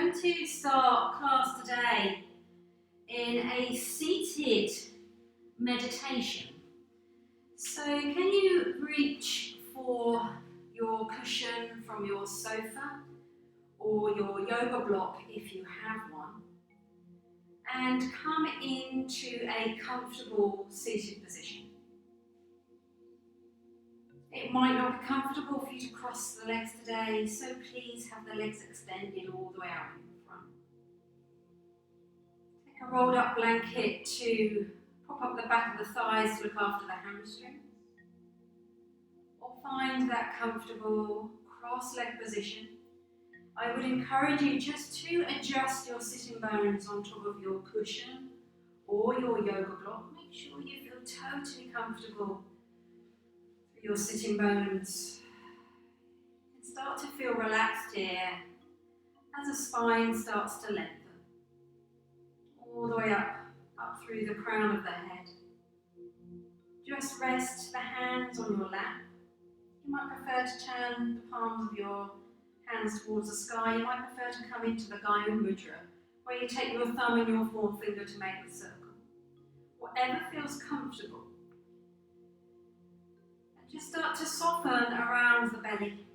going to start class today in a seated meditation. So can you reach for your cushion from your sofa or your yoga block if you have one, and come into a comfortable seated position. It might not be comfortable for you to cross the legs today, so please have the legs extended all the way out in front. Take a rolled up blanket to prop up the back of the thighs to look after the hamstrings. Or find that comfortable cross-leg position. I would encourage you just to adjust your sitting bones on top of your cushion or your yoga block. Make sure you feel totally comfortable through your sitting bones. And start to feel relaxed here as the spine starts to lengthen. All the way up through the crown of the head. Just rest the hands on your lap. You might prefer to turn the palms of your hands towards the sky. You might prefer to come into the Gaya Mudra, where you take your thumb and your forefinger to make the circle. Whatever feels comfortable. And just start to soften around the belly.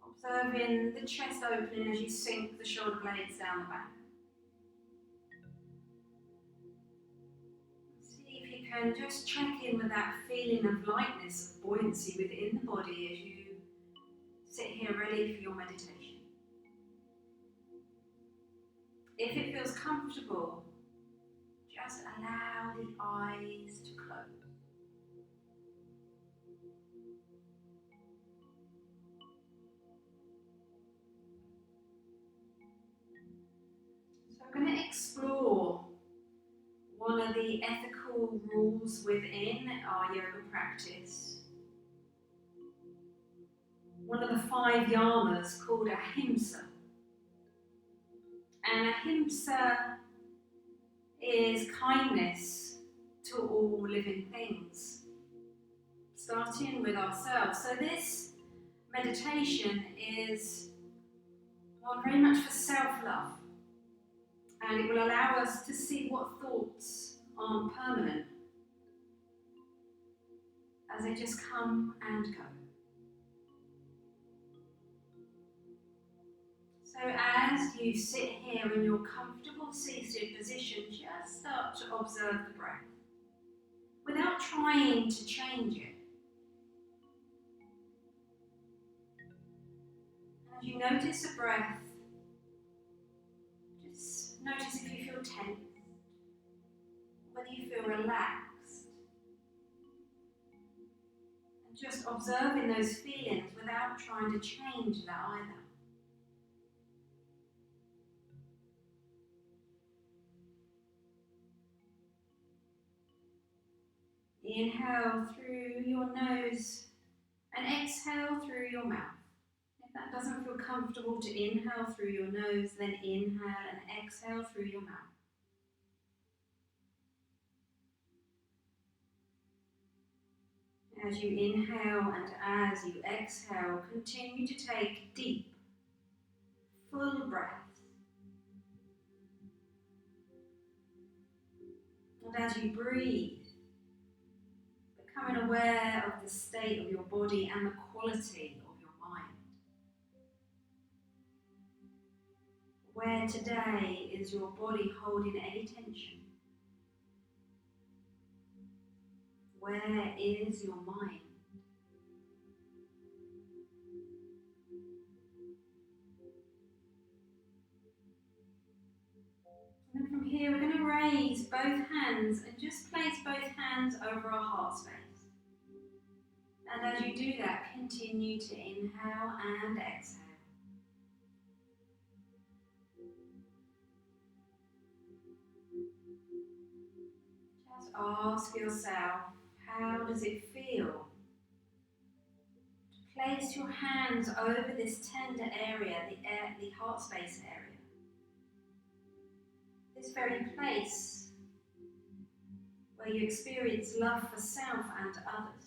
Observing the chest opening as you sink the shoulder blades down the back. See if you can just check in with that feeling of lightness, of buoyancy within the body as you sit here ready for your meditation. If it feels comfortable, just allow the eyes to close. So I'm going to explore one of the ethical rules within our yoga practice. One of the 5 yamas called ahimsa. And ahimsa is kindness to all living things, starting with ourselves. So this meditation is one very much for self-love, and it will allow us to see what thoughts aren't permanent as they just come and go. So as you sit here in your comfortable seated position, just start to observe the breath without trying to change it. As you notice the breath, just notice if you feel tense, whether you feel relaxed. And just observing those feelings without trying to change that either. Inhale through your nose and exhale through your mouth. If that doesn't feel comfortable to inhale through your nose, then inhale and exhale through your mouth. As you inhale and as you exhale, continue to take deep, full breaths. And as you breathe, becoming aware of the state of your body and the quality of your mind. Where today is your body holding any tension? Where is your mind? And then from here we're going to raise both hands and just place both hands over our heart space. And as you do that, continue to inhale and exhale. Just ask yourself, how does it feel to place your hands over this tender area, the heart space area? This very place where you experience love for self and others.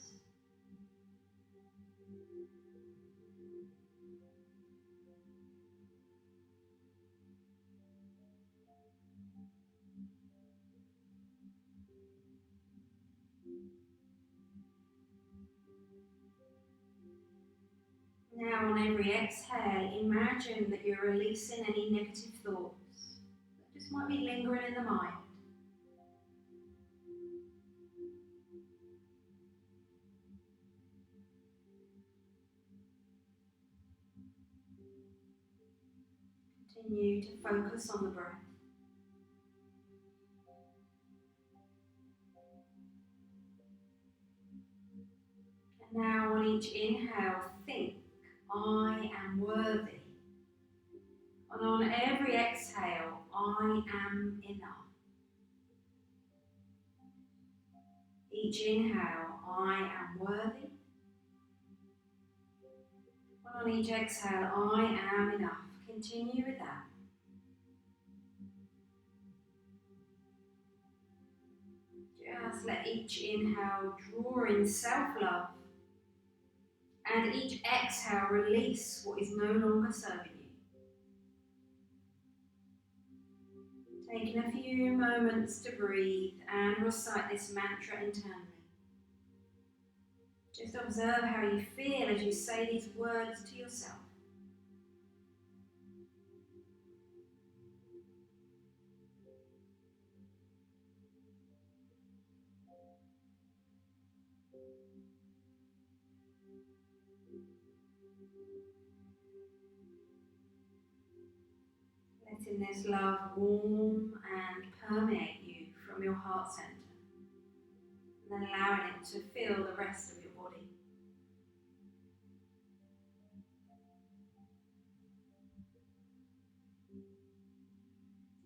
Now on every exhale, imagine that you're releasing any negative thoughts that just might be lingering in the mind. Continue to focus on the breath. And now on each inhale, think, I am worthy. And on every exhale, I am enough. Each inhale, I am worthy. And on each exhale, I am enough. Continue with that. Just let each inhale draw in self-love. And each exhale, release what is no longer serving you. Taking a few moments to breathe and recite this mantra internally. Just observe how you feel as you say these words to yourself. Letting this love warm and permeate you from your heart center. And then allowing it to fill the rest of your body.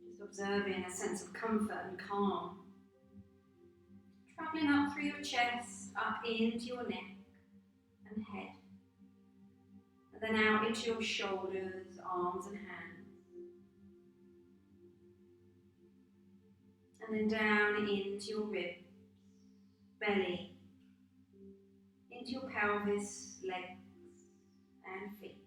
Just observing a sense of comfort and calm. Travelling up through your chest, up into your neck and head. And then out into your shoulders, arms and hands. And then down into your ribs, belly, into your pelvis, legs and feet.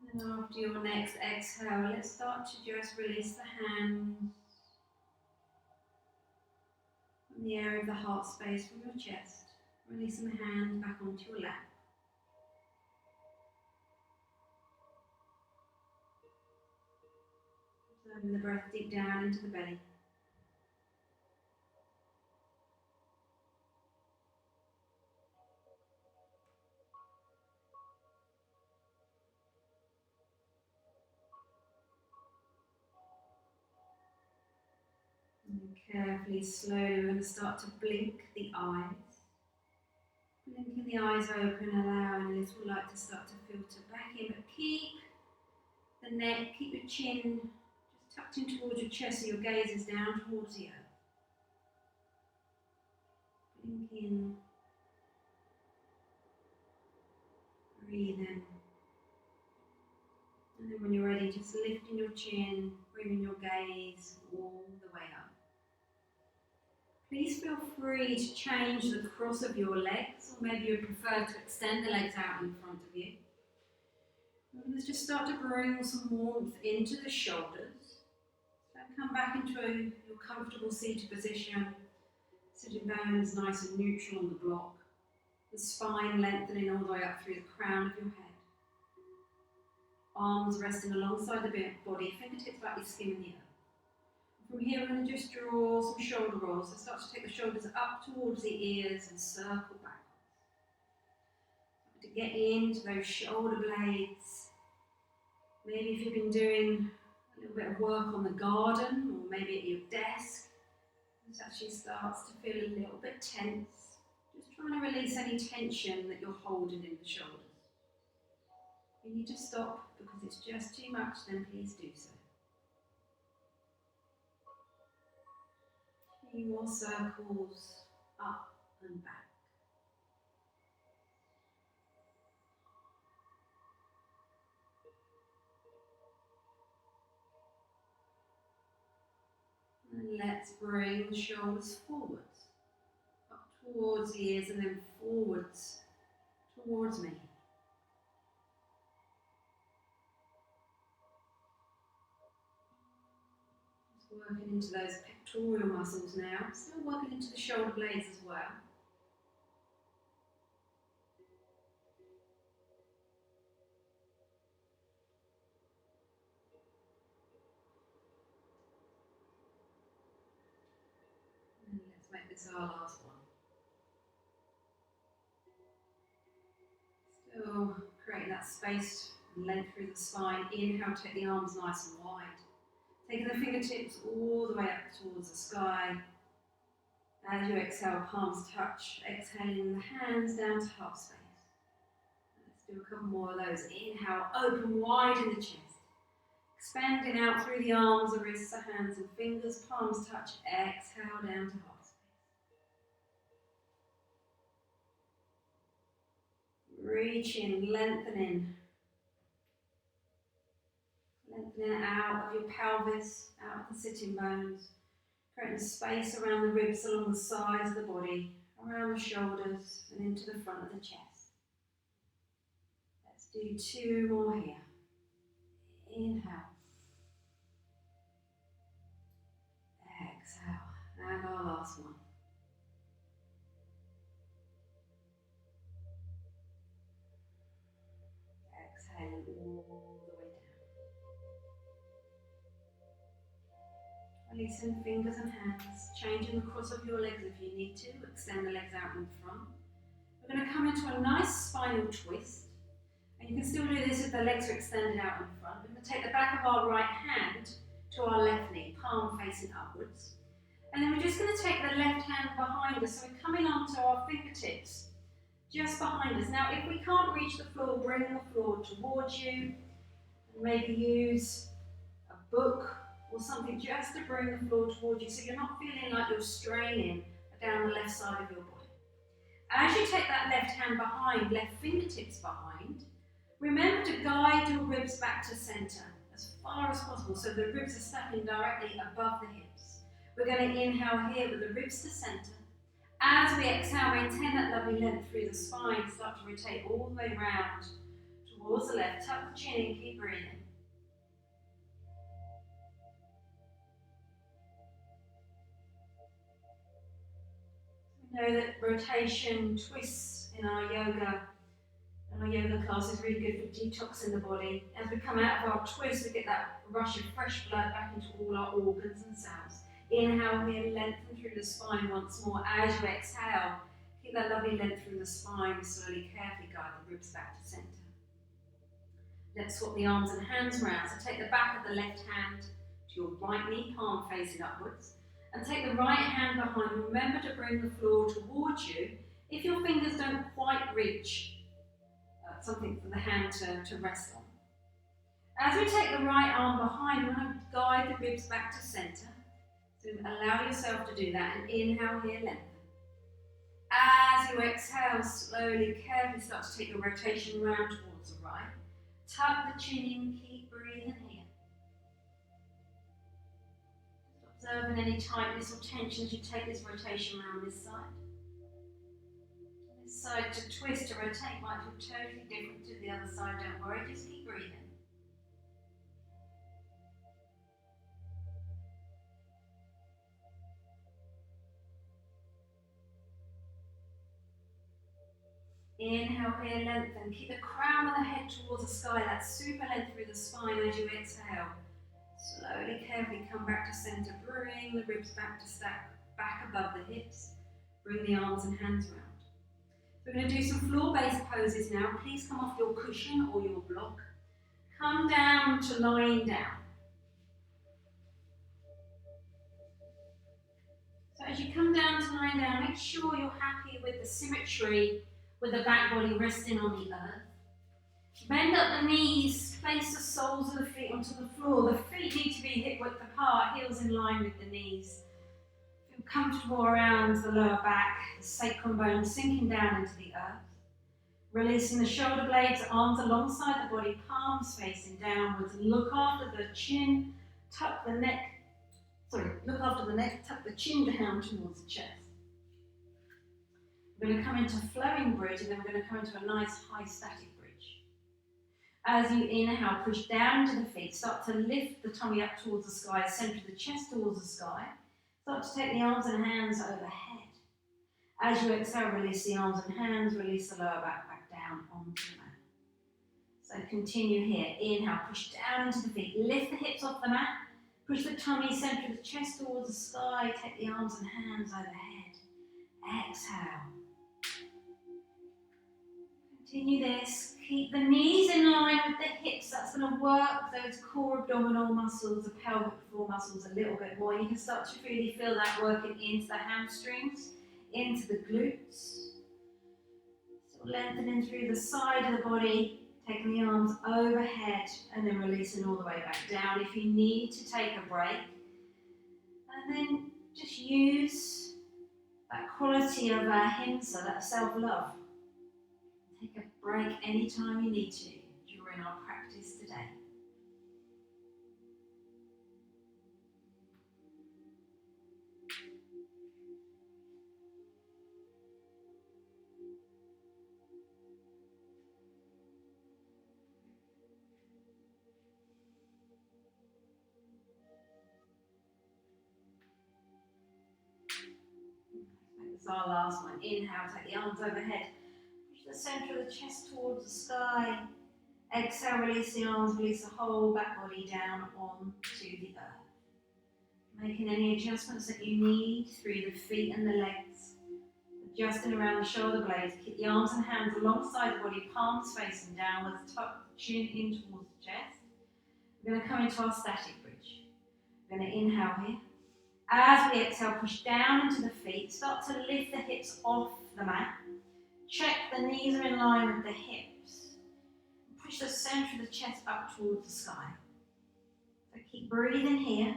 And then after your next exhale, let's start to just release the hands from the area of the heart space from your chest. Releasing the hands back onto your lap. Observing the breath deep down into the belly. And then carefully, slowly, we're going to start to blink the eyes. Blinking the eyes open, allowing a little light to start to filter back in, but keep the neck, keep your chin just tucked in towards your chest so your gaze is down towards the earth. Blink in, breathe in. And then when you're ready, just lifting your chin, bringing your gaze all the way up. Please feel free to change the cross of your legs, or maybe you prefer to extend the legs out in front of you. And let's just start to bring some warmth into the shoulders. So come back into your comfortable seated position, sitting bones nice and neutral on the block. The spine lengthening all the way up through the crown of your head. Arms resting alongside the body, fingertips lightly skimming the earth. From here, we're going to just draw some shoulder rolls. So start to take the shoulders up towards the ears and circle back. To get into those shoulder blades. Maybe if you've been doing a little bit of work on the garden or maybe at your desk, this actually starts to feel a little bit tense. Just trying to release any tension that you're holding in the shoulders. If you need to stop because it's just too much, then please do so. A few more circles up and back. And let's bring the shoulders forwards, up towards the ears and then forwards towards me. Just working into those pectoral muscles now, still working into the shoulder blades as well. And let's make this our last one. Still creating that space and length through the spine. Inhale, take the arms nice and wide. Taking the fingertips all the way up towards the sky. As you exhale, palms touch. Exhaling the hands down to heart space. Let's do a couple more of those. Inhale, open wide in the chest. Expanding out through the arms, the wrists, the hands and fingers. Palms touch. Exhale down to heart space. Reaching, lengthening. Lengthening out of your pelvis, out of the sitting bones. Creating space around the ribs along the sides of the body, around the shoulders and into the front of the chest. Let's do two more here. Inhale. Exhale. And our last one. Exhaling all the way down. Releasing fingers and hands, changing the cross of your legs if you need to, extend the legs out in front. We're going to come into a nice spinal twist, and you can still do this if the legs are extended out in front. We're going to take the back of our right hand to our left knee, palm facing upwards. And then we're just going to take the left hand behind us, so we're coming onto our fingertips, just behind us. Now, if we can't reach the floor, bring the floor towards you, and maybe use a book or something just to bring the floor towards you so you're not feeling like you're straining down the left side of your body. As you take that left hand behind, left fingertips behind, remember to guide your ribs back to center as far as possible so the ribs are stepping directly above the hips. We're going to inhale here with the ribs to center. As we exhale, maintain that lovely length through the spine, start to rotate all the way around towards the left, tuck the chin in, keep breathing. We know that rotation, twists in our yoga class is really good for detoxing the body. As we come out of our twist, we get that rush of fresh blood back into all our organs and cells. Inhale here, lengthen through the spine once more. As you exhale, keep that lovely length through the spine. Slowly, carefully guide the ribs back to center. Let's swap the arms and hands around. So take the back of the left hand to your right knee, palm facing upwards. And take the right hand behind. Remember to bring the floor towards you. If your fingers don't quite reach, something for the hand to rest on. As we take the right arm behind, we want to guide the ribs back to center. So allow yourself to do that and inhale here, lengthen. As you exhale, slowly, carefully start to take your rotation round towards the right. Tuck the chin in, keep breathing here. Observing any tightness or tension as you take this rotation around this side. This side to twist, to rotate might feel totally different to the other side, don't worry, just keep breathing. Inhale here, lengthen. Keep the crown of the head towards the sky, that super length through the spine as you exhale. Slowly, carefully come back to center. Bring the ribs back to stack, back above the hips. Bring the arms and hands round. We're going to do some floor-based poses now. Please come off your cushion or your block. Come down to lying down. So as you come down to lying down, make sure you're happy with the symmetry with the back body resting on the earth. Bend up the knees, place the soles of the feet onto the floor. The feet need to be hip width apart, heels in line with the knees. Feel comfortable around the lower back, the sacrum bone sinking down into the earth. Releasing the shoulder blades, arms alongside the body, palms facing downwards. Look after the chin, tuck the neck, tuck the chin down towards the chest. We're going to come into flowing bridge, and then we're going to come into a nice high static bridge. As you inhale, push down into the feet, start to lift the tummy up towards the sky, center of the chest towards the sky. Start to take the arms and hands overhead. As you exhale, release the arms and hands, release the lower back down onto the mat. So continue here. Inhale, push down into the feet, lift the hips off the mat, push the tummy, center of the chest towards the sky, take the arms and hands overhead. Exhale. Continue this. Keep the knees in line with the hips. That's going to work those core abdominal muscles, the pelvic floor muscles a little bit more. You can start to really feel that working into the hamstrings, into the glutes. So lengthening through the side of the body, taking the arms overhead and then releasing all the way back down. If you need to take a break, and then just use that quality of ahimsa, that self-love. Take a break anytime you need to during our practice today. This is our last one. Inhale, take the arms overhead. Push the center of the chest towards the sky. Exhale, release the arms, release the whole back body down onto the earth. Making any adjustments that you need through the feet and the legs. Adjusting around the shoulder blades. Keep the arms and hands alongside the body, palms facing downwards, tuck the chin in towards the chest. We're going to come into our static bridge. We're going to inhale here. As we exhale, push down into the feet. Start to lift the hips off the mat. Check the knees are in line with the hips. Push the center of the chest up towards the sky. So keep breathing here.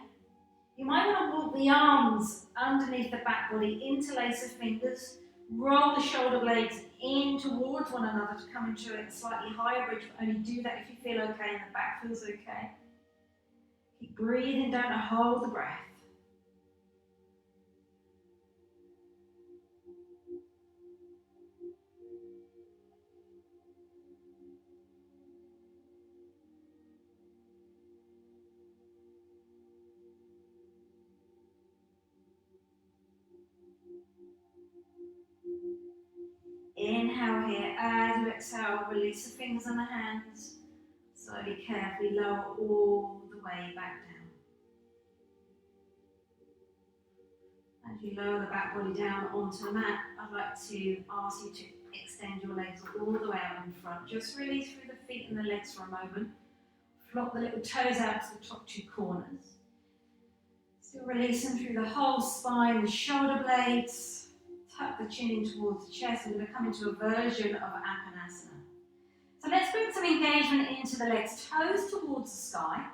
You might want to walk the arms underneath the back body, interlace the fingers, roll the shoulder blades in towards one another to come into a slightly higher bridge, but only do that if you feel okay and the back feels okay. Keep breathing down and hold the breath. Inhale here. As you exhale, release the fingers and the hands. Slowly, carefully lower all the way back down. As you lower the back body down onto the mat, I'd like to ask you to extend your legs all the way out in front. Just release through the feet and the legs for a moment. Flop the little toes out to the top two corners. Still releasing through the whole spine, the shoulder blades. Tuck the chin in towards the chest. I'm going to come into a version of Apanasana. So let's bring some engagement into the legs, toes towards the sky.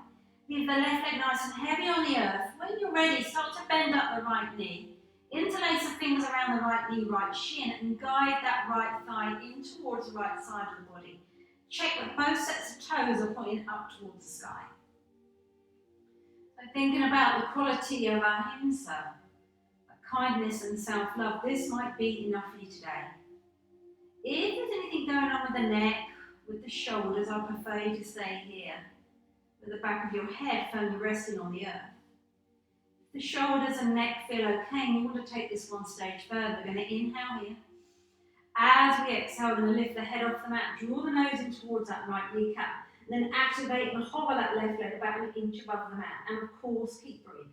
Leave the left leg nice and heavy on the earth. When you're ready, start to bend up the right knee. Interlace the fingers around the right knee, right shin, and guide that right thigh in towards the right side of the body. Check that both sets of toes are pointing up towards the sky. So thinking about the quality of ahimsa, kindness and self-love, this might be enough for you today. If there's anything going on with the neck, with the shoulders, I prefer you to stay here, with the back of your head firmly resting on the earth. If the shoulders and neck feel okay, and you want to take this one stage further, we're going to inhale here. As we exhale, we're going to lift the head off the mat, draw the nose in towards that right kneecap, and then activate and hover that left leg about an inch above the mat, and of course keep breathing.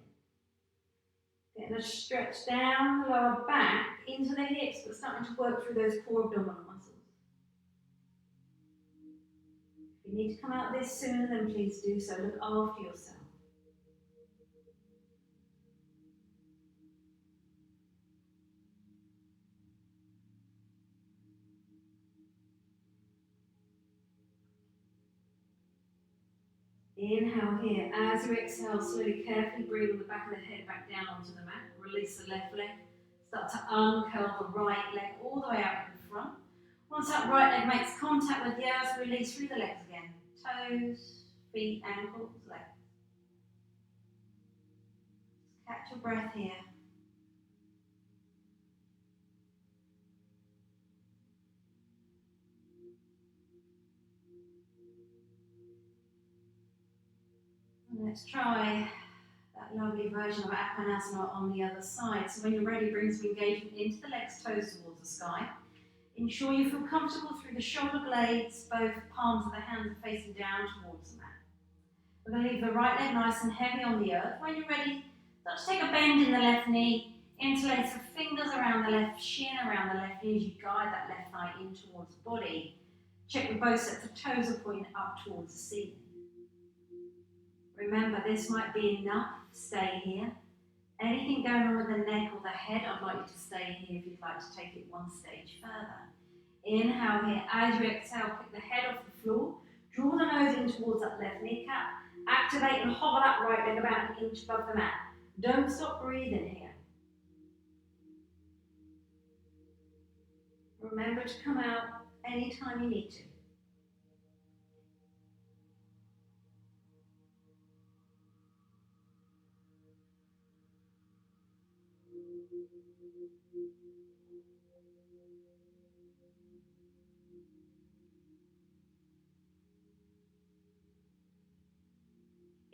Getting a stretch down the lower back into the hips, but starting to work through those core abdominal muscles. If you need to come out this sooner, then please do so. Look after yourself. Inhale here. As you exhale, slowly, carefully bring the back of the head back down onto the mat. Release the left leg. Start to uncurl the right leg all the way out in front. Once that right leg makes contact with the earth, release through the legs again. Toes, feet, ankles, legs. Catch your breath here. And let's try that lovely version of Apanasana on the other side. So when you're ready, bring some engagement into the legs, toes towards the sky. Ensure you feel comfortable through the shoulder blades, both palms of the hands are facing down towards the mat. We're going to leave the right leg nice and heavy on the earth. When you're ready, start to take a bend in the left knee, interlace the fingers around the left shin, around the left knee as you guide that left thigh in towards the body. Check with both sets of toes are pointing up towards the ceiling. Remember, this might be enough. Stay here. Anything going on with the neck or the head, I'd like you to stay here if you'd like to take it one stage further. Inhale here. As you exhale, pick the head off the floor. Draw the nose in towards that left kneecap. Activate and hover that right leg about an inch above the mat. Don't stop breathing here. Remember to come out anytime you need to.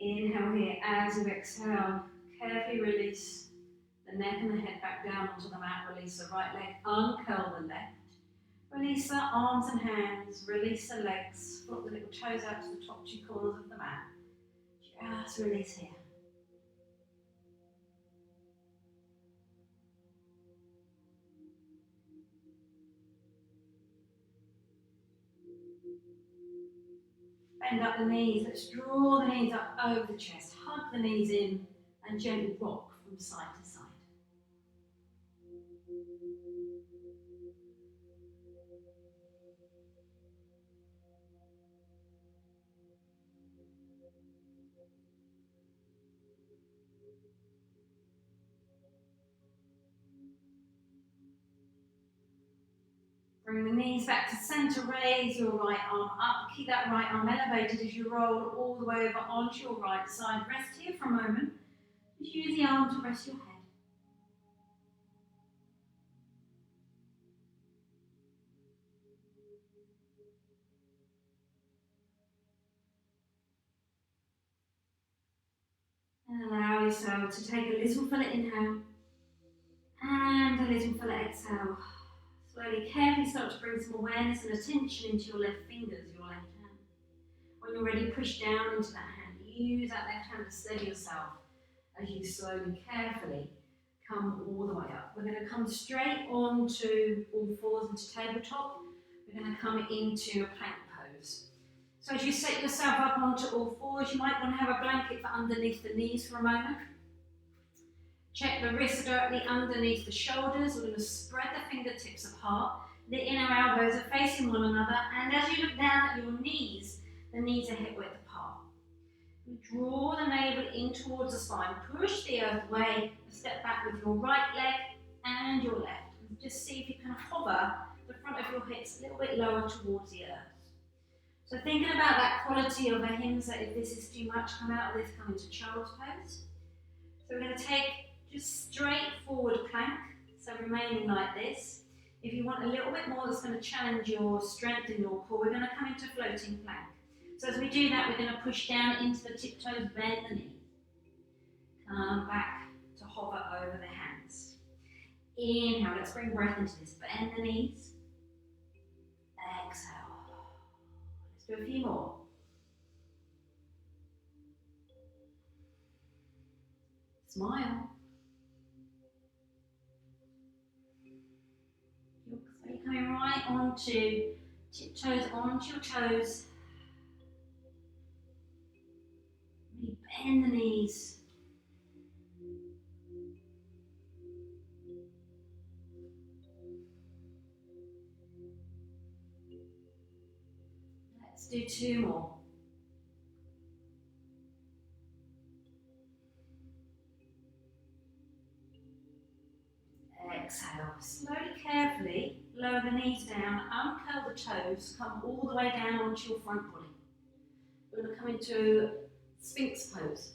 Inhale here. As you exhale, carefully release the neck and the head back down onto the mat. Release the right leg, uncurl the left. Release the arms and hands, release the legs, flop the little toes out to the top two corners of the mat. Just release here. Bend up the knees, let's draw the knees up over the chest, hug the knees in and gently rock from side to side. Bring the knees back to center, raise your right arm up, keep that right arm elevated as you roll all the way over onto your right side. Rest here for a moment, just use the arm to rest your head. And allow yourself to take a little fuller inhale and a little fuller exhale. Slowly, carefully start to bring some awareness and attention into your left fingers, your left hand. When you're ready, push down into that hand. Use that left hand to steady yourself as you slowly, carefully come all the way up. We're going to come straight onto all fours into tabletop. We're going to come into a plank pose. So as you set yourself up onto all fours, you might want to have a blanket for underneath the knees for a moment. Check the wrists directly underneath the shoulders. We're going to spread the fingertips apart. The inner elbows are facing one another. And as you look down at your knees, the knees are hip width apart. You draw the navel in towards the spine. Push the earth away. Step back with your right leg and your left. And just see if you can hover the front of your hips a little bit lower towards the earth. So thinking about that quality of ahimsa, if this is too much, come out of this, come into child's pose. So we're going to take just straight forward plank, so remaining like this. If you want a little bit more that's going to challenge your strength in your core, we're going to come into floating plank. So as we do that, we're going to push down into the tiptoes, bend the knees. Come back to hover over the hands. Inhale, let's bring breath into this. Bend the knees. Exhale. Let's do a few more. Smile. So you're coming right onto tiptoes, onto your toes. Really bend the knees. Let's do two more. exhale, slowly, carefully lower the knees down, uncurl the toes, come all the way down onto your front body. We're going to come into Sphinx pose.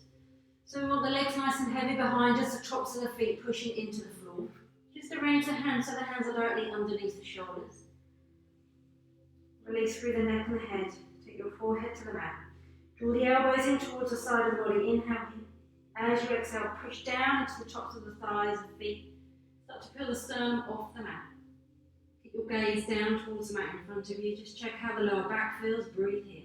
So we want the legs nice and heavy behind us, the tops of the feet pushing into the floor. Just arrange the hands so the hands are directly underneath the shoulders. Release through the neck and the head. Take your forehead to the mat. Draw the elbows in towards the side of the body. Inhale in. As you exhale, push down into the tops of the thighs and feet. Start to peel the sternum off the mat. Keep your gaze down towards the mat in front of you. Just check how the lower back feels. Breathe here.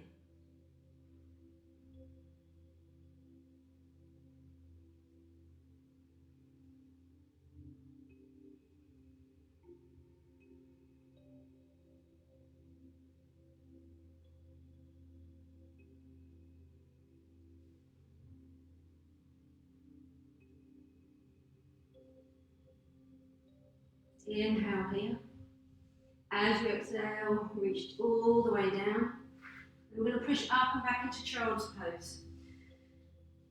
Inhale here. As you exhale, reach all the way down. We're going to push up and back into child's pose.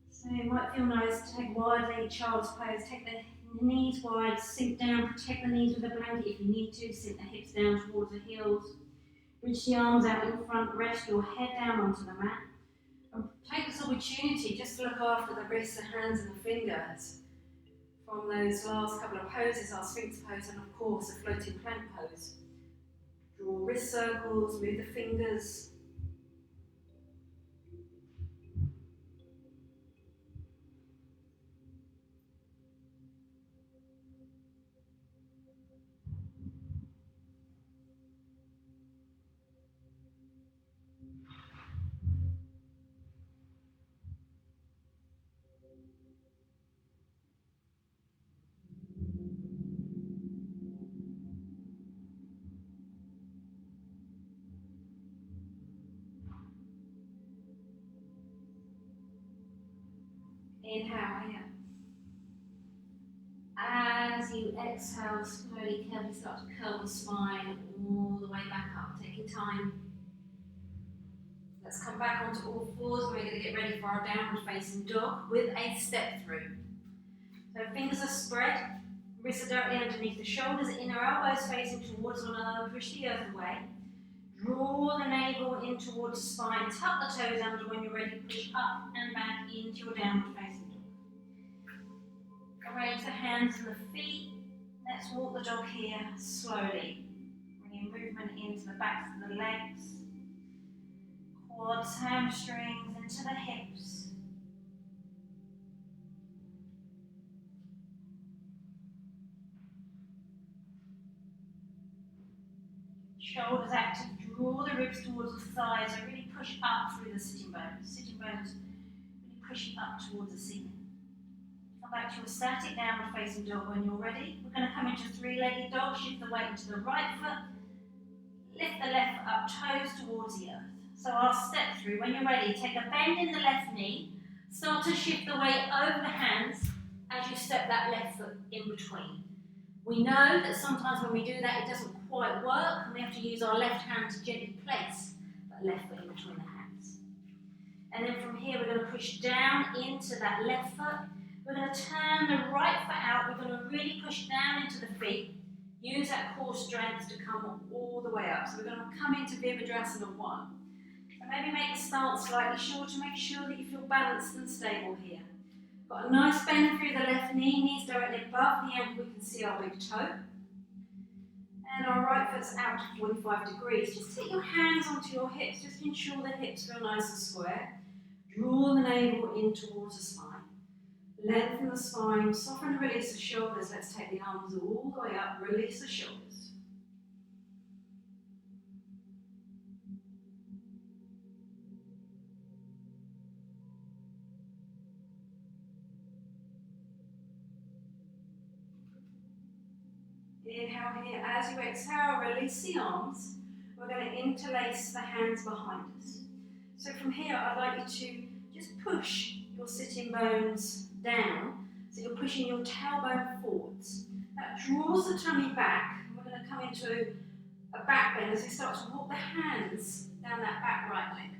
So it might feel nice to take wide-legged child's pose. Take the knees wide, sink down, protect the knees with a blanket if you need to. Sink the hips down towards the heels. Reach the arms out in front, rest your head down onto the mat. And take this opportunity just to look after the wrists, the hands and the fingers from those last couple of poses, our Sphinx pose and of course the floating plank pose. Draw wrist circles, move the fingers. Inhale here. As you exhale, slowly, carefully start to curl the spine all the way back up. Take your time. Let's come back onto all fours. We're going to get ready for our downward facing dog with a step through. So fingers are spread, wrists are directly underneath the shoulders, inner elbows facing towards one another. Push the earth away. Draw the navel in towards the spine. Tuck the toes under when you're ready. Push up and back into your downward facing dog. Arrange the hands and the feet. Let's walk the dog here slowly. Bringing movement into the backs of the legs, quads, hamstrings, into the hips. Shoulders active, draw the ribs towards the thighs, so really push up through the sitting bones. Sitting bones really pushing up towards the ceiling. Come back to a static downward facing dog when you're ready. We're going to come into three-legged dog, shift the weight into the right foot, lift the left foot up, toes towards the earth. So our step through, when you're ready, take a bend in the left knee, start to shift the weight over the hands as you step that left foot in between. We know that sometimes when we do that it doesn't quite work and we have to use our left hand to gently place that left foot in between the hands. And then from here we're going to push down into that left foot. We're going to turn the right foot out. We're going to really push down into the feet. Use that core strength to come all the way up. So we're going to come into Virabhadrasana 1. So maybe make the stance slightly shorter. Make sure that you feel balanced and stable here. Got a nice bend through the left knee, knees directly above the ankle, we can see our big toe. And our right foot's out to 45 degrees. Just take your hands onto your hips, just ensure the hips feel nice and square. Draw the navel in towards the spine. Lengthen the spine, soften and release the shoulders. Let's take the arms all the way up, release the shoulders. Inhale here. As you exhale, release the arms. We're going to interlace the hands behind us. So from here, I'd like you to just push your sitting bones down. So you're pushing your tailbone forwards. That draws the tummy back. We're going to come into a back bend as we start to walk the hands down that back right leg.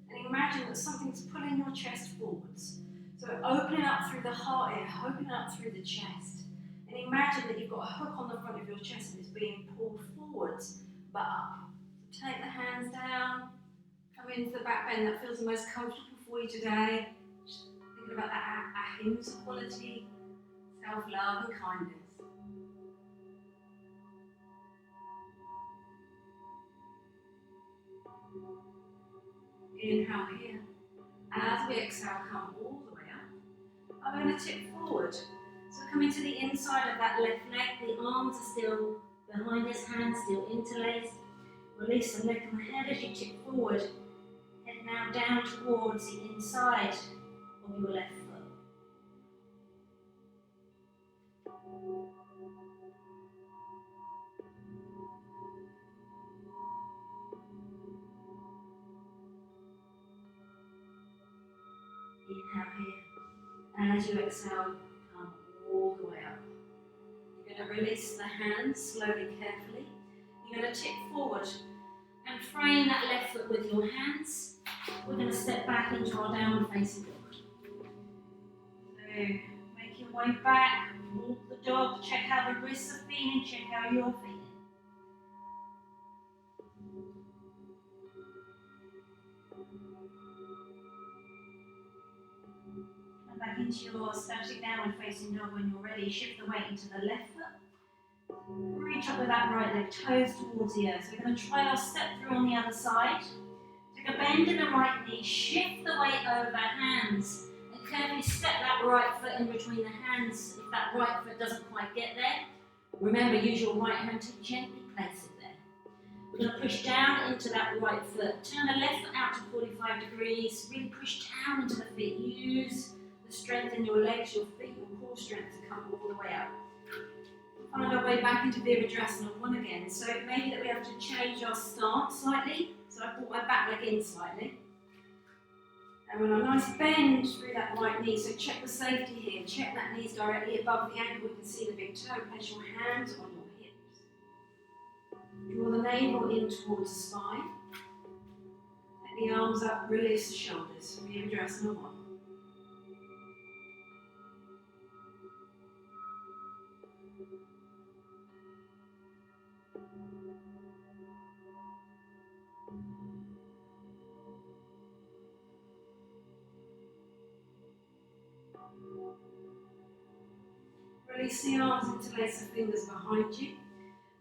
And imagine that something's pulling your chest forwards. So opening up through the heart area, opening up through the chest. And imagine that you've got a hook on the front of your chest and it's being pulled forwards but up. So take the hands down, come into the back bend that feels the most comfortable for you today. Just thinking about that ahimsa quality, self-love and kindness. Inhale here. As we exhale, come all the way up. I'm going to tip forward. So coming to the inside of that left leg, the arms are still behind us, hands still interlaced. Release the neck and the head as you tip forward. Head now down towards the inside of your left foot. Inhale here. As you exhale, come all the way up. You're going to release the hands slowly, carefully. You're going to tip forward and frame that left foot with your hands. We're going to step back into our downward facing dog. So make your way back, walk the dog, check how the wrists are feeling, check how you're feeling. And back into your static downward facing dog when you're ready. Shift the weight into the left foot. Reach up with that right leg, toes towards the earth. So we're going to try our step through on the other side. Take a bend in the right knee, shift the weight over hands, and carefully step that right foot in between the hands if that right foot doesn't quite get there. Remember, use your right hand to gently place it there. We're going to push down into that right foot. Turn the left foot out to 45 degrees. Really push down into the feet. Use the strength in your legs, your feet, your core strength to come all the way up. Find our way back into Virabhadrasana 1 again. So it may be that we have to change our stance slightly. So I brought my back leg in slightly. And we're on a nice bend through that right knee. So check the safety here. Check that knee's directly above the ankle. We can see the big toe. Place your hands on your hips. Draw the navel in towards the spine. Let the arms up, release the shoulders. Virabhadrasana 1. Release the arms, interlace the fingers behind you.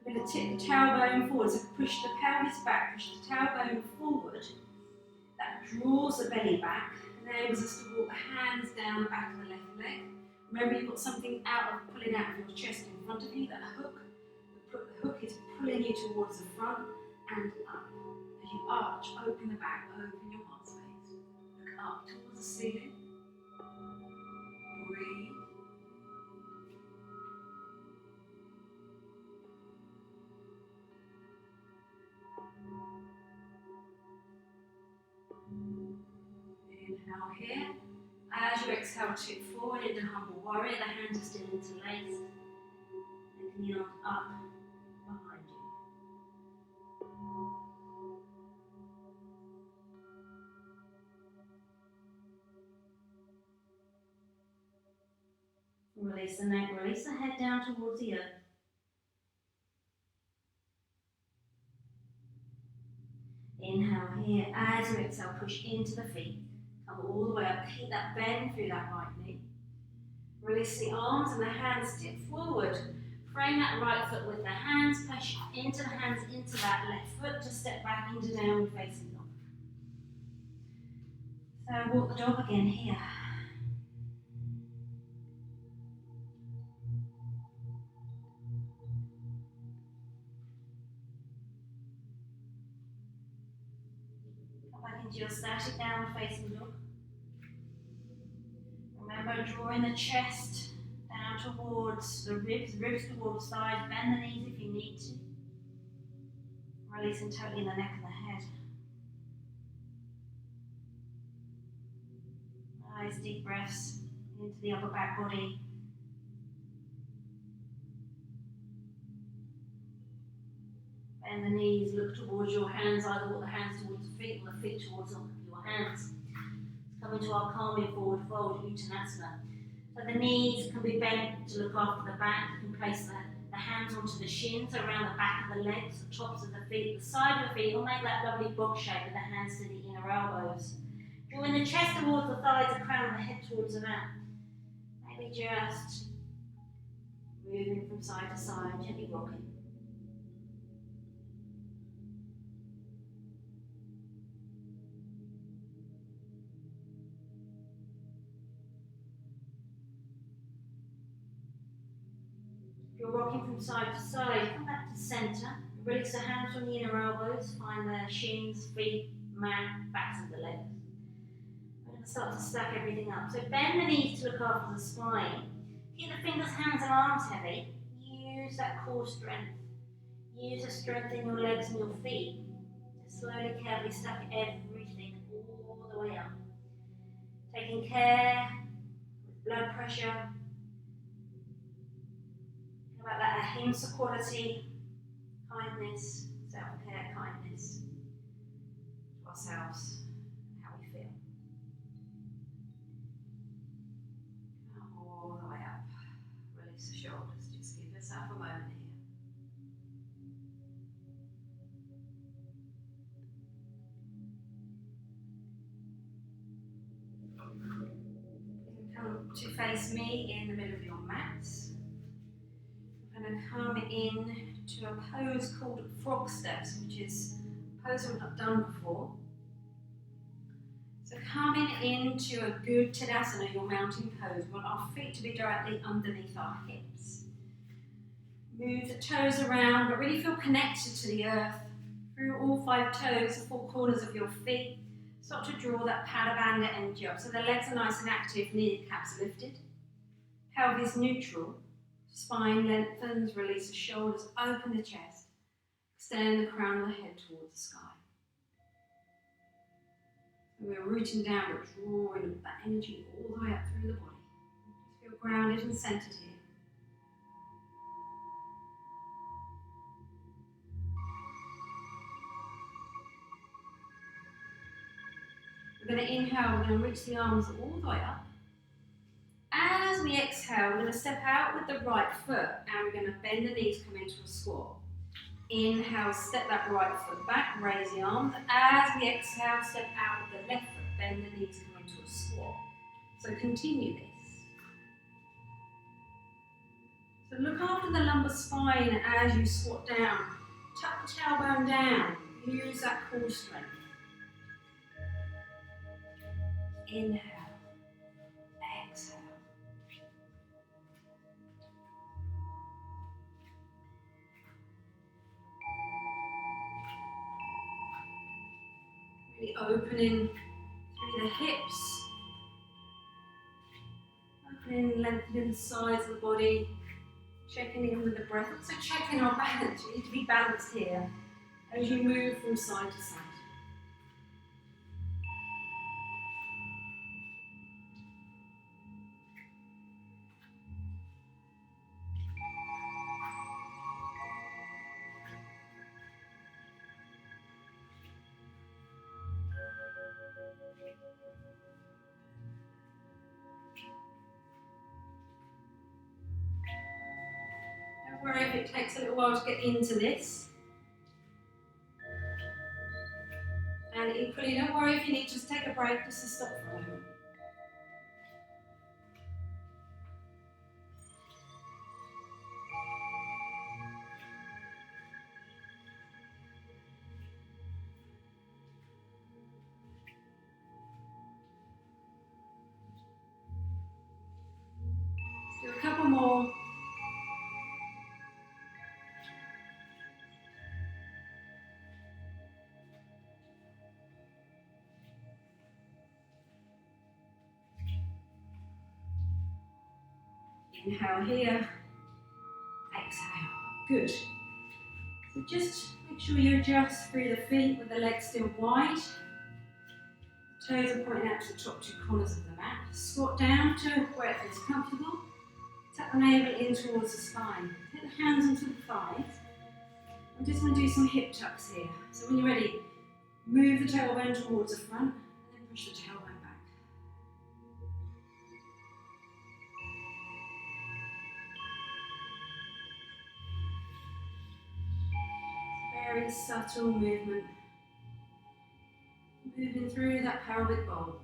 We're going to tip the tailbone forward, so push the pelvis back, push the tailbone forward. That draws the belly back, enables us to walk the hands down the back of the left leg. Remember, you've got something pulling out of your chest in front of you, that hook. The hook is pulling you towards the front and up. As you arch, open the back, open your heart space. Look up towards the ceiling. Breathe. Inhale here. As you exhale, tip forward into humble warrior. The hands are still interlaced. And the arms up behind you. Release the neck, release the head down towards the earth. Inhale here. As you exhale, push into the feet. Come all the way up. Keep that bend through that right knee. Release the arms and the hands, tip forward. Frame that right foot with the hands. Push into the hands, into that left foot to step back into downward facing dog. So walk the dog again here. Come back into your static downward facing dog. Remember, drawing the chest down towards the ribs towards the sides. Bend the knees if you need to. Releasing totally the neck and the head. Nice deep breaths into the upper back body. Bend the knees, look towards your hands, either walk the hands towards the feet or the feet towards your hands. Come into our calming forward fold, Uttanasana. But the knees can be bent to look after the back. You can place the hands onto the shins, around the back of the legs, the tops of the feet, the side of the feet, or make that lovely box shape with the hands to the inner elbows. Drawing the chest towards the thighs, the crown of the head towards the mat. Maybe just moving from side to side, gently rocking. If you're rocking from side to side, come back to centre. Release the hands from the inner elbows, find the shins, feet, mat, backs of the legs. We're going to start to stack everything up. So bend the knees to look after the spine. Keep the fingers, hands and arms heavy. Use that core strength. Use the strength in your legs and your feet. Just slowly, carefully stack everything all the way up. Taking care with blood pressure. About that ahimsa quality, kindness, self-care, kindness to ourselves and how we feel. All the way up. Release the shoulders. Just give yourself a moment here. You can come to face me in the middle of your mats. I'm going to come in to a pose called frog steps, which is a pose we've not done before. So coming into a good Tadasana, your mountain pose, we want our feet to be directly underneath our hips. Move the toes around, but really feel connected to the earth through all 5 toes, the 4 corners of your feet. Start to draw that Pada Bandha energy up. So the legs are nice and active, kneecaps lifted. Pelvis neutral. Spine lengthens, release the shoulders, open the chest. Extend the crown of the head towards the sky. And we're rooting down, but drawing that energy all the way up through the body. Just feel grounded and centered here. We're going to inhale, we're going to reach the arms all the way up. As we exhale, we're going to step out with the right foot and we're going to bend the knees, come into a squat. Inhale, step that right foot back, raise the arms. As we exhale, step out with the left foot, bend the knees, come into a squat. So continue this. So look after the lumbar spine as you squat down. Tuck the tailbone down. Use that core strength. Inhale. Exhale. Really opening through the hips. Opening, lengthening the sides of the body. Checking in with the breath. Also checking our balance. You need to be balanced here as you move from side to side. Don't worry if it takes a little while to get into this. And equally, don't worry if you need to just take a break just to stop for a moment. Let's do a couple more. Inhale here, exhale. Good. So just make sure you adjust through the feet with the legs still wide. The toes are pointing out to the top 2 corners of the mat. Squat down to where it feels comfortable. Tuck the navel in towards the spine. Take the hands onto the thighs. I'm just going to do some hip tucks here. So when you're ready, move the tailbone towards the front and then push the tailbone back. Very subtle movement, moving through that pelvic bowl.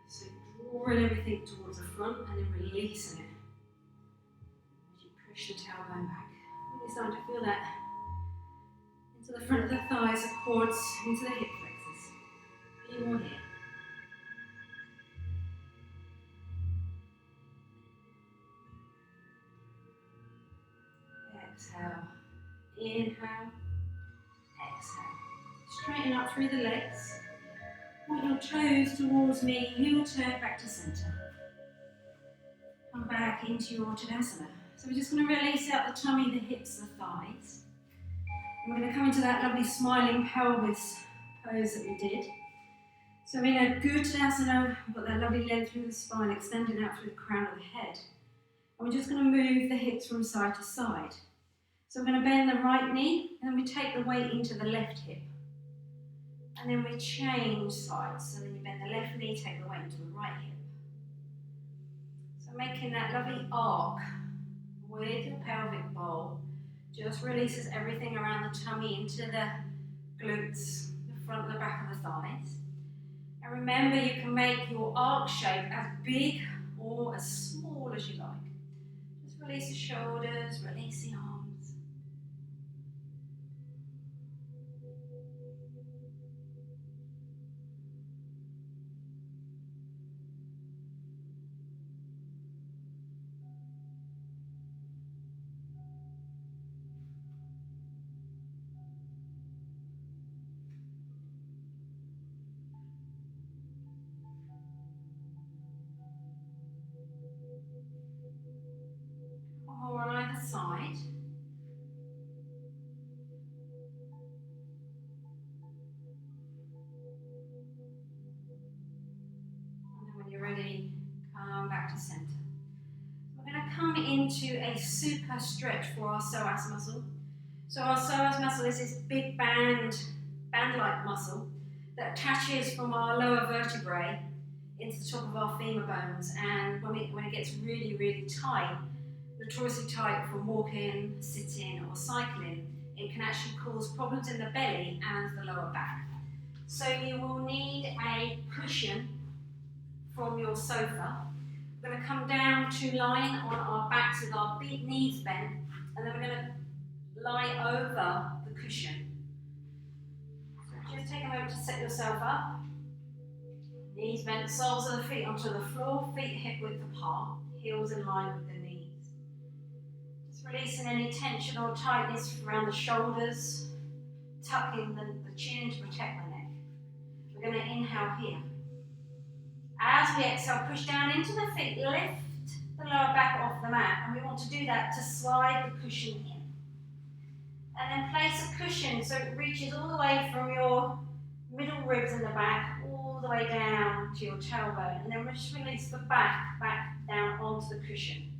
So drawing everything towards the front and then releasing it as you push the tailbone back. Really starting to feel that into the front of the thighs, the quads, into the hip flexors. A few more here. Exhale. Inhale. Exhale. Straighten up through the legs. Point your toes towards me, heel turn back to centre. Come back into your Tadasana. So we're just going to release out the tummy, the hips, the thighs. And we're going to come into that lovely smiling pelvis pose that we did. So in a good Tadasana, we've got that lovely length through the spine, extending out through the crown of the head. And we're just going to move the hips from side to side. So we're going to bend the right knee, and then we take the weight into the left hip. And then we change sides. So then you bend the left knee, take the weight into the right hip. So making that lovely arc with your pelvic bowl, just releases everything around the tummy into the glutes, the front and the back of the thighs. And remember, you can make your arc shape as big or as small as you like. Just release the shoulders, release the arms. Or on either side. And then when you're ready, come back to center. We're going to come into a super stretch for our psoas muscle. So our psoas muscle is this big band-like muscle that attaches from our lower vertebrae into the top of our femur bones. And when it gets really, really tight, notoriously tight from walking, sitting or cycling, it can actually cause problems in the belly and the lower back. So you will need a cushion from your sofa. We're going to come down to lying on our backs with our knees bent, and then we're going to lie over the cushion. So just take a moment to set yourself up. Knees bent, soles of the feet onto the floor, feet hip width apart, heels in line with the knees. Releasing any tension or tightness around the shoulders, tucking the chin to protect the neck. We're going to inhale here. As we exhale, push down into the feet, lift the lower back off the mat, and we want to do that to slide the cushion in. And then place a cushion so it reaches all the way from your middle ribs in the back, all the way down to your tailbone, and then just release the back down onto the cushion.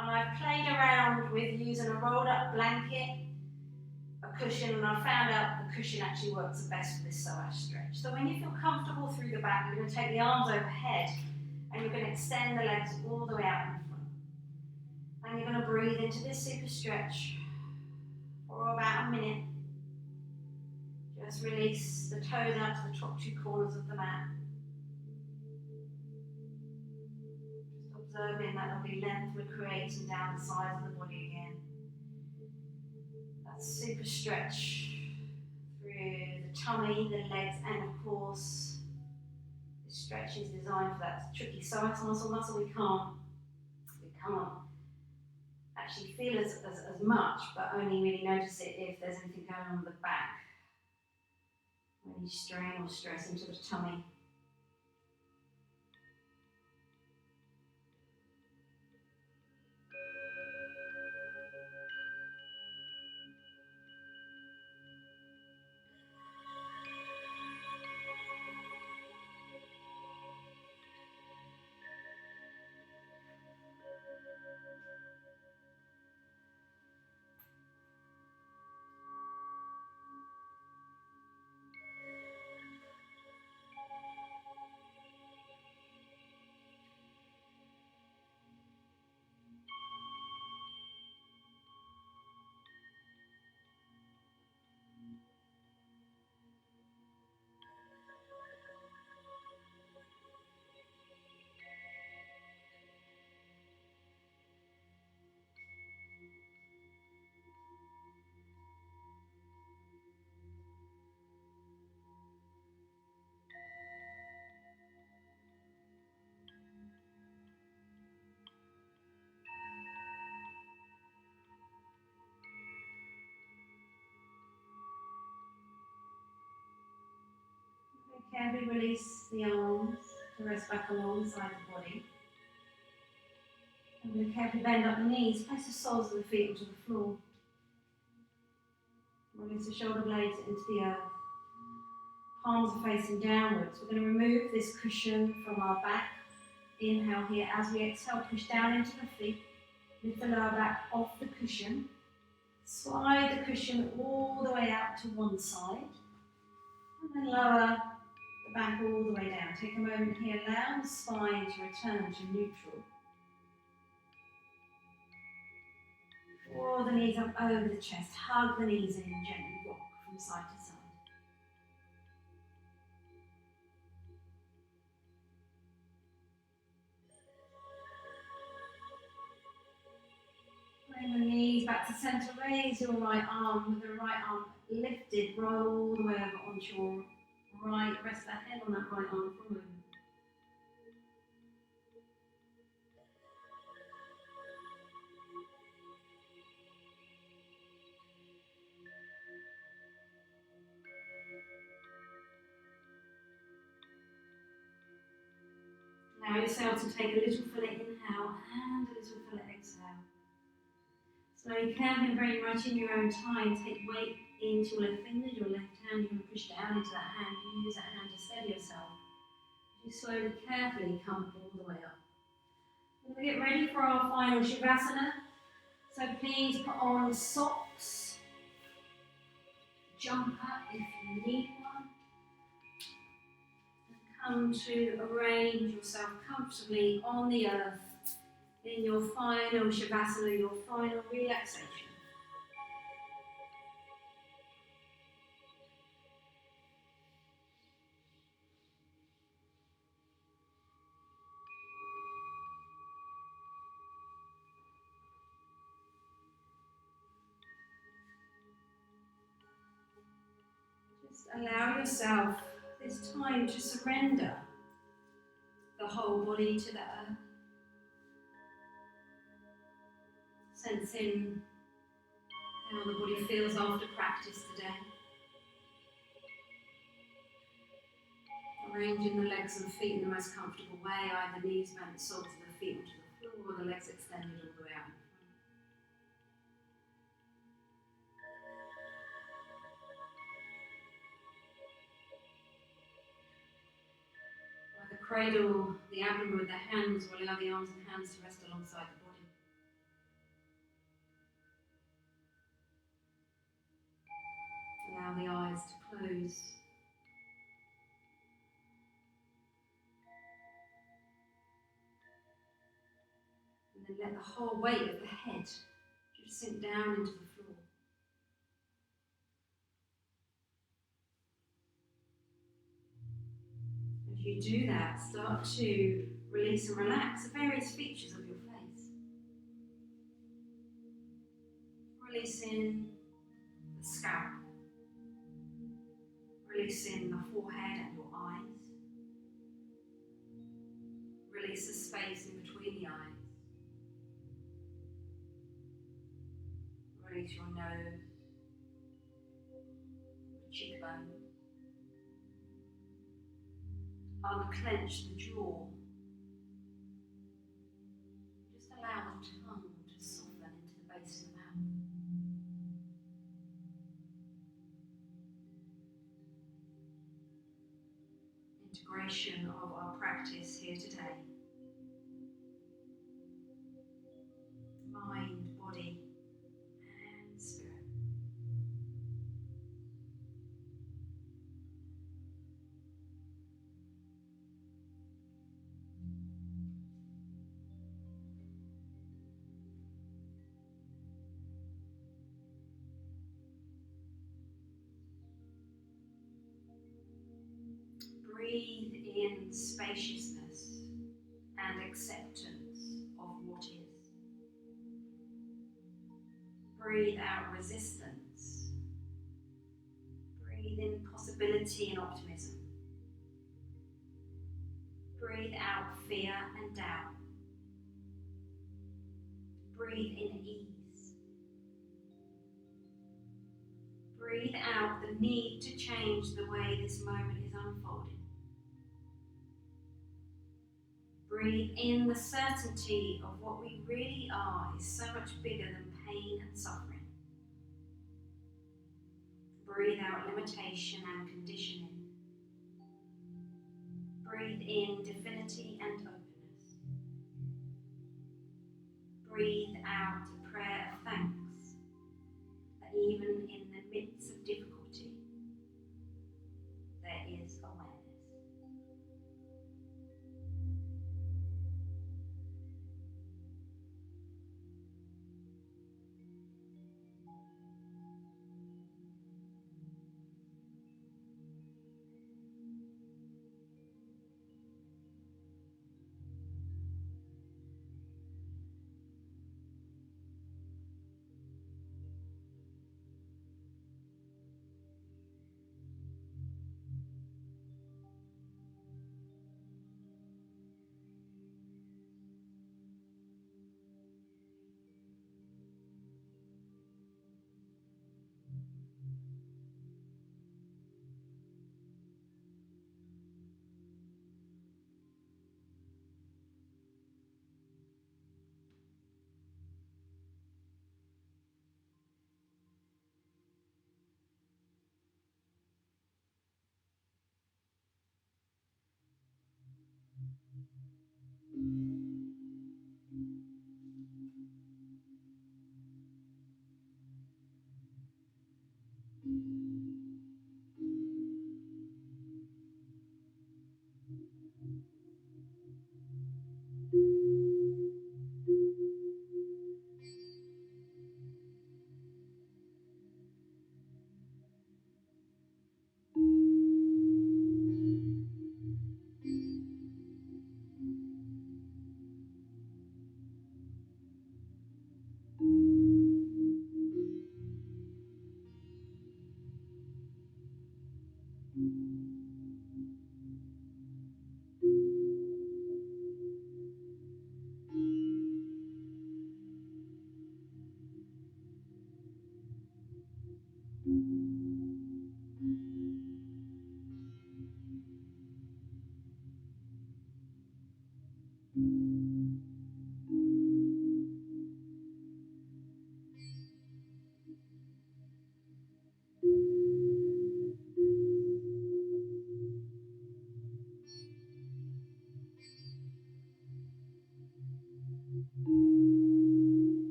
And I've played around with using a rolled up blanket, a cushion, and I found out the cushion actually works the best for this psoas stretch. So when you feel comfortable through the back, you're going to take the arms overhead and you're going to extend the legs all the way out in front. And you're going to breathe into this super stretch for about a minute. Just release the toes out to the top two corners of the mat. Observing that lovely length we're creating down the sides of the body again. That super stretch through the tummy, the legs, and of course, this stretch is designed for that tricky psoas muscle. We can't actually feel as much, but only really notice it if there's anything going on with the back. When you strain or stress into the tummy. Carefully release the arms to rest back alongside the body. I'm going to carefully bend up the knees, place the soles of the feet onto the floor. Release the shoulder blades into the earth. Palms are facing downwards. We're going to remove this cushion from our back. Inhale here. As we exhale, push down into the feet. Lift the lower back off the cushion. Slide the cushion all the way out to one side. And then lower the back all the way down. Take a moment here. Allow the spine to return to neutral. Draw the knees up over the chest. Hug the knees in. Gently rock from side to side. Bring the knees back to centre. Raise your right arm with the right arm lifted. Roll all the way over onto your right. Rest the head on that right arm for a moment. Allow yourself to take a little fuller inhale and a little fuller exhale. So you can, very much in your own time, take weight into your left finger, your left hand. You can push down into that hand. You use that hand to steady yourself. You slowly, carefully come all the way up. We'll get ready for our final Shavasana. So please put on socks, jumper if you need one. Come to arrange yourself comfortably on the earth in your final Shavasana, your final relaxation. Just allow yourself this time to surrender the whole body to the earth. Sensing how the body feels after practice today. Arranging the legs and feet in the most comfortable way, either knees bent, the soles of the feet onto the floor, or the legs extended all the way out in front. Either cradle the abdomen with the hands, or allow the arms and hands to rest alongside the body. Allow the eyes to close. And then let the whole weight of the head just sink down into the floor. As you do that, start to release and relax the various features of your face. Releasing the scalp. Releasing the forehead and your eyes. Release the space in between the eyes. Release your nose, your cheekbone. Unclench the jaw. Just allow the tongue to soften into the base of the mouth. Integration of our practice here today. Mind, body, and spirit. Breathe in spaciousness and acceptance of what is. Breathe out resistance. Breathe in possibility and optimism. Breathe out fear and doubt. Breathe in ease. Breathe out the need to change the way this moment is unfolding. Breathe in the certainty of what we really are is so much bigger than pain and suffering. Breathe out limitation and conditioning. Breathe in divinity and openness. Breathe out a prayer of thanks that even in the midst of difficulty, there is awareness.